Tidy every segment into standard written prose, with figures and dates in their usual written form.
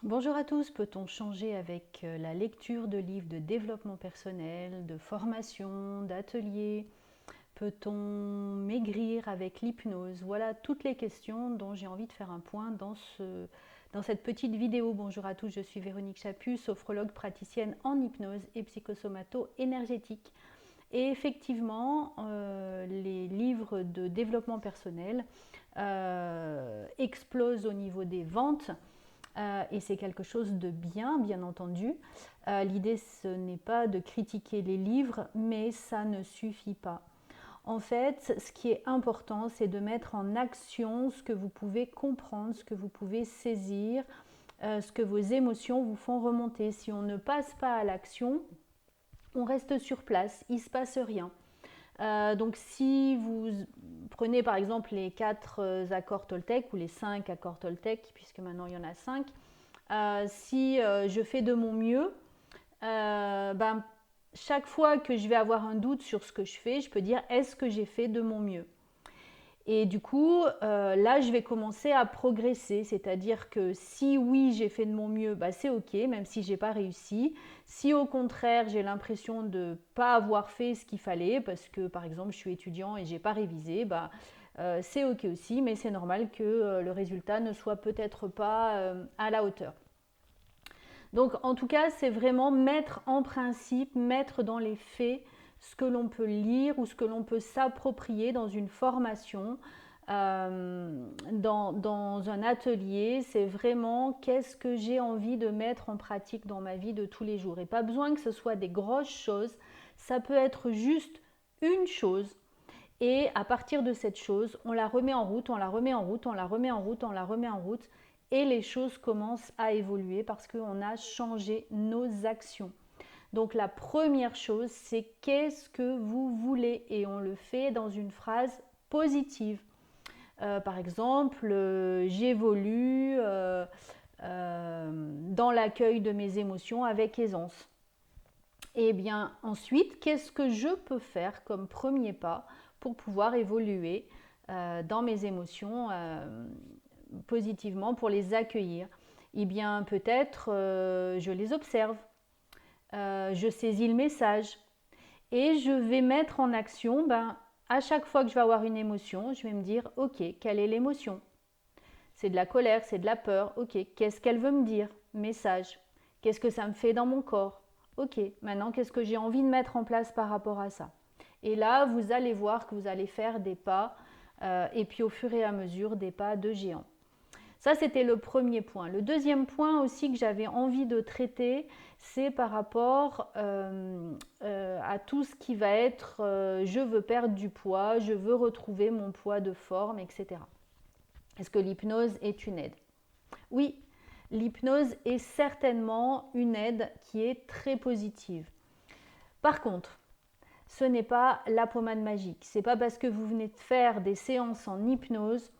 Bonjour à tous, peut-on changer avec la lecture de livres de développement personnel, de formation, d'ateliers? Peut-on maigrir avec l'hypnose? Voilà toutes les questions dont j'ai envie de faire un point dans cette petite vidéo. Bonjour à tous, je suis Véronique Chaput, sophrologue praticienne en hypnose et psychosomato-énergétique. Et effectivement, les livres de développement personnel explosent au niveau des ventes. Et c'est quelque chose de bien entendu. L'idée, ce n'est pas de critiquer les livres, mais ça ne suffit pas. En fait, ce qui est important, c'est de mettre en action ce que vous pouvez comprendre, ce que vous pouvez saisir, ce que vos émotions vous font remonter. Si on ne passe pas à l'action, on reste sur place, il ne se passe rien. Donc si vous prenez par exemple les 4 accords Toltec ou les 5 accords Toltec, puisque maintenant il y en a 5, si je fais de mon mieux, ben, chaque fois que je vais avoir un doute sur ce que je fais, je peux dire est-ce que j'ai fait de mon mieux? Et du coup, là, je vais commencer à progresser. C'est-à-dire que si oui, j'ai fait de mon mieux, bah, c'est OK, même si j'ai pas réussi. Si au contraire, j'ai l'impression de ne pas avoir fait ce qu'il fallait, parce que par exemple, je suis étudiant et j'ai pas révisé, bah, c'est OK aussi, mais c'est normal que le résultat ne soit peut-être pas à la hauteur. Donc en tout cas, c'est vraiment mettre en principe, mettre dans les faits ce que l'on peut lire ou ce que l'on peut s'approprier dans une formation, dans un atelier. C'est vraiment qu'est-ce que j'ai envie de mettre en pratique dans ma vie de tous les jours. Et pas besoin que ce soit des grosses choses, ça peut être juste une chose. Et à partir de cette chose, on la remet en route, on la remet en route, on la remet en route, on la remet en route. Et les choses commencent à évoluer parce qu'on a changé nos actions. Donc la première chose, c'est qu'est-ce que vous voulez? Et on le fait dans une phrase positive. Par exemple, j'évolue dans l'accueil de mes émotions avec aisance. Et bien ensuite, qu'est-ce que je peux faire comme premier pas pour pouvoir évoluer dans mes émotions positivement, pour les accueillir? Eh bien peut-être je les observe, je saisis le message et je vais mettre en action, à chaque fois que je vais avoir une émotion, je vais me dire, ok, quelle est l'émotion? C'est de la colère, c'est de la peur, ok, qu'est-ce qu'elle veut me dire? Message. Qu'est-ce que ça me fait dans mon corps? Ok, maintenant qu'est-ce que j'ai envie de mettre en place par rapport à ça? Et là, vous allez voir que vous allez faire des pas, et puis au fur et à mesure, des pas de géant. Ça, c'était le premier point. Le deuxième point aussi que j'avais envie de traiter, c'est par rapport à tout ce qui va être je veux perdre du poids, je veux retrouver mon poids de forme, etc. Est-ce que l'hypnose est une aide? Oui, l'hypnose est certainement une aide qui est très positive. Par contre, ce n'est pas la pommade magique. C'est pas parce que vous venez de faire des séances en hypnose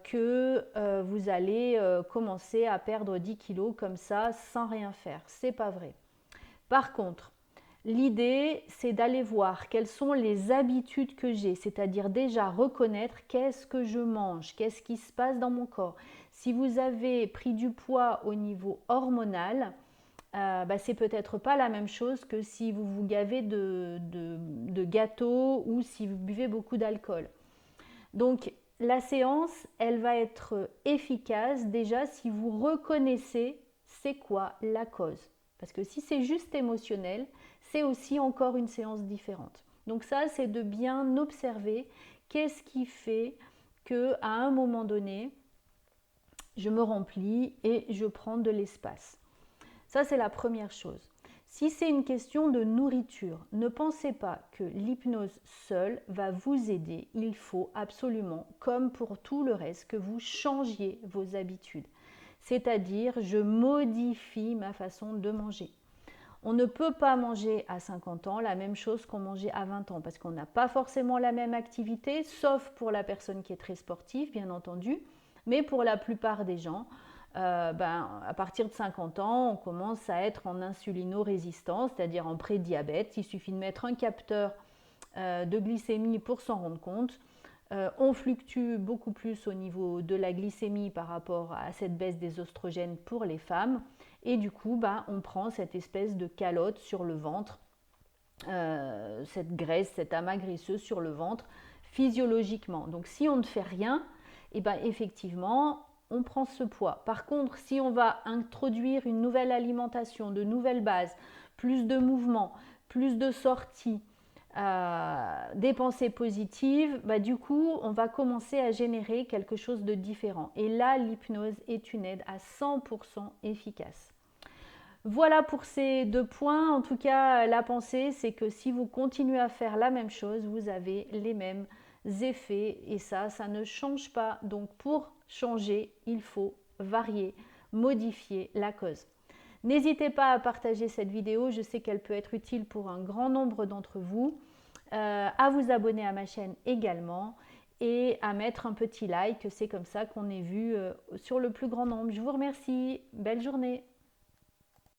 que vous allez commencer à perdre 10 kilos comme ça sans rien faire. C'est pas vrai. Par contre, l'idée, c'est d'aller voir quelles sont les habitudes que j'ai, c'est-à-dire déjà reconnaître qu'est-ce que je mange, qu'est-ce qui se passe dans mon corps. Si vous avez pris du poids au niveau hormonal, c'est peut-être pas la même chose que si vous vous gavez de gâteaux ou si vous buvez beaucoup d'alcool. Donc la séance, elle va être efficace déjà si vous reconnaissez c'est quoi la cause. Parce que si c'est juste émotionnel, c'est aussi encore une séance différente. Donc ça, c'est de bien observer qu'est-ce qui fait que à un moment donné, je me remplis et je prends de l'espace. Ça, c'est la première chose. Si c'est une question de nourriture, ne pensez pas que l'hypnose seule va vous aider. Il faut absolument, comme pour tout le reste, que vous changiez vos habitudes. C'est-à-dire, je modifie ma façon de manger. On ne peut pas manger à 50 ans la même chose qu'on mangeait à 20 ans parce qu'on n'a pas forcément la même activité, sauf pour la personne qui est très sportive, bien entendu. Mais pour la plupart des gens, à partir de 50 ans, on commence à être en insulino-résistance, c'est-à-dire en prédiabète. Il suffit de mettre un capteur de glycémie pour s'en rendre compte. On fluctue beaucoup plus au niveau de la glycémie par rapport à cette baisse des oestrogènes pour les femmes. Et du coup, on prend cette espèce de calotte sur le ventre, cette graisse, cet amas graisseux sur le ventre physiologiquement. Donc si on ne fait rien, effectivement, on prend ce poids. Par contre, si on va introduire une nouvelle alimentation, de nouvelles bases, plus de mouvements, plus de sorties, des pensées positives, du coup, on va commencer à générer quelque chose de différent. Et là, l'hypnose est une aide à 100% efficace. Voilà pour ces 2 points. En tout cas, la pensée, c'est que si vous continuez à faire la même chose, vous avez les mêmes effets et ça ne change pas. Donc pour changer, il faut varier, modifier la cause. N'hésitez pas à partager cette vidéo, je sais qu'elle peut être utile pour un grand nombre d'entre vous, à vous abonner à ma chaîne également et à mettre un petit like, c'est comme ça qu'on est vu sur le plus grand nombre. Je vous remercie, belle journée.